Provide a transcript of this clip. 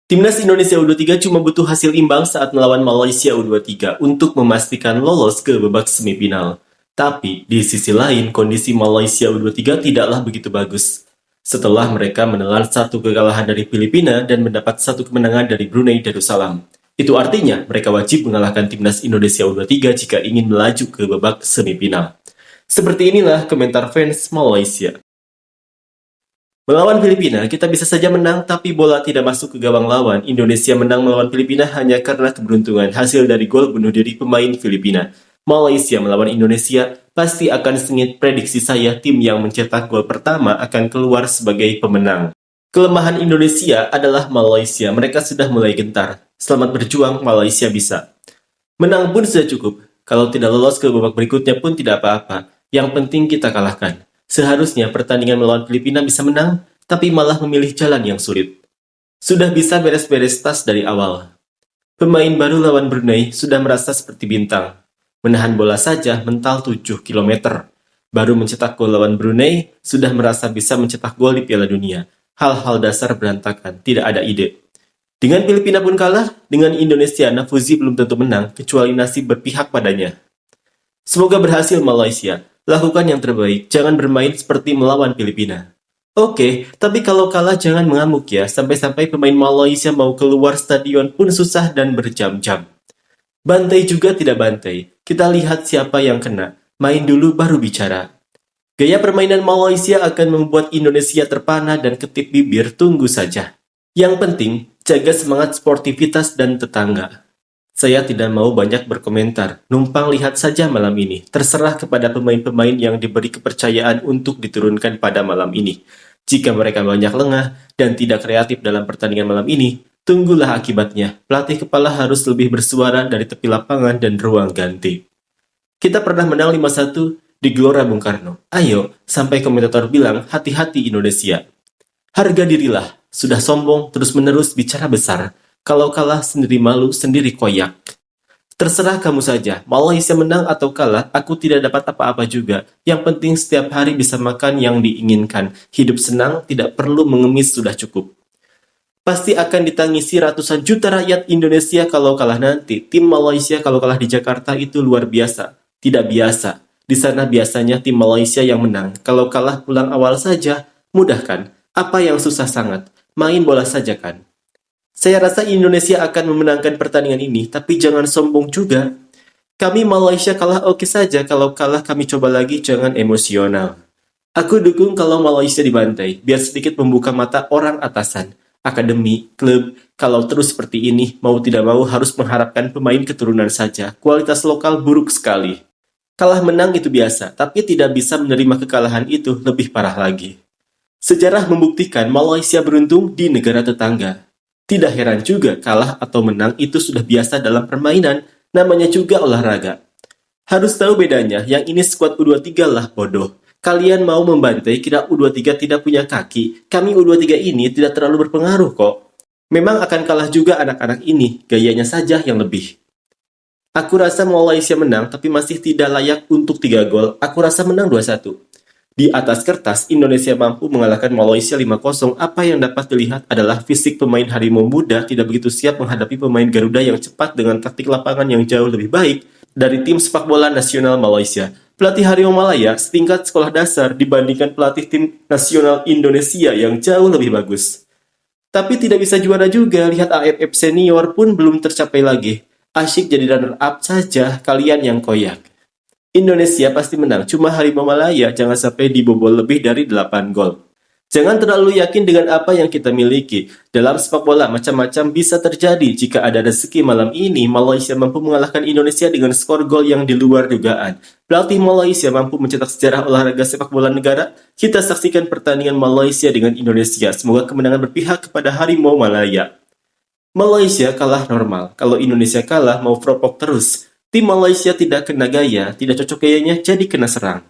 Timnas Indonesia U23 cuma butuh hasil imbang saat melawan Malaysia U23 untuk memastikan lolos ke babak semifinal. Tapi, di sisi lain, kondisi Malaysia U23 tidaklah begitu bagus. Setelah mereka menelan satu kekalahan dari Filipina dan mendapat satu kemenangan dari Brunei Darussalam. Itu artinya mereka wajib mengalahkan Timnas Indonesia U23 jika ingin melaju ke babak semifinal. Seperti inilah komentar fans Malaysia. Melawan Filipina, kita bisa saja menang, tapi bola tidak masuk ke gawang lawan. Indonesia menang melawan Filipina hanya karena keberuntungan hasil dari gol bunuh diri pemain Filipina. Malaysia melawan Indonesia, pasti akan sengit prediksi saya tim yang mencetak gol pertama akan keluar sebagai pemenang. Kelemahan Indonesia adalah Malaysia, mereka sudah mulai gentar. Selamat berjuang, Malaysia bisa. Menang pun sudah cukup, kalau tidak lolos ke babak berikutnya pun tidak apa-apa. Yang penting kita kalahkan. Seharusnya pertandingan melawan Filipina bisa menang, tapi malah memilih jalan yang sulit. Sudah bisa beres-beres tas dari awal. Pemain baru lawan Brunei sudah merasa seperti bintang. Menahan bola saja mental 7 km. Baru mencetak gol lawan Brunei, sudah merasa bisa mencetak gol di Piala Dunia. Hal-hal dasar berantakan, tidak ada ide. Dengan Filipina pun kalah, dengan Indonesia Nafuzi belum tentu menang, kecuali nasib berpihak padanya. Semoga berhasil Malaysia. Lakukan yang terbaik, jangan bermain seperti melawan Filipina. Oke, tapi kalau kalah jangan mengamuk ya, sampai-sampai pemain Malaysia mau keluar stadion pun susah dan berjam-jam. Bantai juga tidak bantai, kita lihat siapa yang kena, main dulu baru bicara. Gaya permainan Malaysia akan membuat Indonesia terpana dan ketip bibir, tunggu saja. Yang penting, jaga semangat sportivitas dan tetangga. Saya tidak mau banyak berkomentar, numpang lihat saja malam ini. Terserah kepada pemain-pemain yang diberi kepercayaan untuk diturunkan pada malam ini. Jika mereka banyak lengah dan tidak kreatif dalam pertandingan malam ini, tunggulah akibatnya. Pelatih kepala harus lebih bersuara dari tepi lapangan dan ruang ganti. Kita pernah menang 5-1 di Gelora Bung Karno. Ayo, sampai komentator bilang hati-hati Indonesia. Harga dirilah, sudah sombong terus-menerus bicara besar. Kalau kalah sendiri malu, sendiri koyak. Terserah kamu saja, Malaysia menang atau kalah, aku tidak dapat apa-apa juga. Yang penting setiap hari bisa makan yang diinginkan. Hidup senang, tidak perlu mengemis sudah cukup. Pasti akan ditangisi ratusan juta rakyat Indonesia kalau kalah nanti. Tim Malaysia kalau kalah di Jakarta itu luar biasa. Tidak biasa. Di sana biasanya tim Malaysia yang menang. Kalau kalah pulang awal saja, mudah kan? Apa yang susah sangat? Main bola saja kan? Saya rasa Indonesia akan memenangkan pertandingan ini, tapi jangan sombong juga. Kami Malaysia kalah oke saja, kalau kalah kami coba lagi, jangan emosional. Aku dukung kalau Malaysia dibantai, biar sedikit membuka mata orang atasan. Akademi, klub, kalau terus seperti ini, mau tidak mau harus mengharapkan pemain keturunan saja. Kualitas lokal buruk sekali. Kalah menang itu biasa, tapi tidak bisa menerima kekalahan itu lebih parah lagi. Sejarah membuktikan Malaysia beruntung di negara tetangga. Tidak heran juga kalah atau menang itu sudah biasa dalam permainan, namanya juga olahraga. Harus tahu bedanya, yang ini skuad U23 lah bodoh. Kalian mau membantai kira U23 tidak punya kaki, kami U23 ini tidak terlalu berpengaruh kok. Memang akan kalah juga anak-anak ini, gayanya saja yang lebih. Aku rasa Malaysia menang tapi masih tidak layak untuk 3 gol, aku rasa menang 2-1. Di atas kertas, Indonesia mampu mengalahkan Malaysia 5-0. Apa yang dapat dilihat adalah fisik pemain Harimau Muda tidak begitu siap menghadapi pemain Garuda yang cepat dengan taktik lapangan yang jauh lebih baik dari tim sepak bola nasional Malaysia. Pelatih Harimau Malaya setingkat sekolah dasar dibandingkan pelatih tim nasional Indonesia yang jauh lebih bagus. Tapi tidak bisa juara juga, lihat AFF senior pun belum tercapai lagi. Asyik jadi runner-up saja, kalian yang koyak. Indonesia pasti menang, cuma Harimau Malaya jangan sampai dibobol lebih dari 8 gol. Jangan terlalu yakin dengan apa yang kita miliki. Dalam sepak bola, macam-macam bisa terjadi. Jika ada rezeki malam ini, Malaysia mampu mengalahkan Indonesia dengan skor gol yang di luar dugaan. Pelatih Malaysia mampu mencetak sejarah olahraga sepak bola negara. Kita saksikan pertandingan Malaysia dengan Indonesia. Semoga kemenangan berpihak kepada Harimau Malaya. Malaysia kalah normal. Kalau Indonesia kalah, mau propok terus. Tim Malaysia tidak kena gaya, tidak cocok gayanya, jadi kena serang.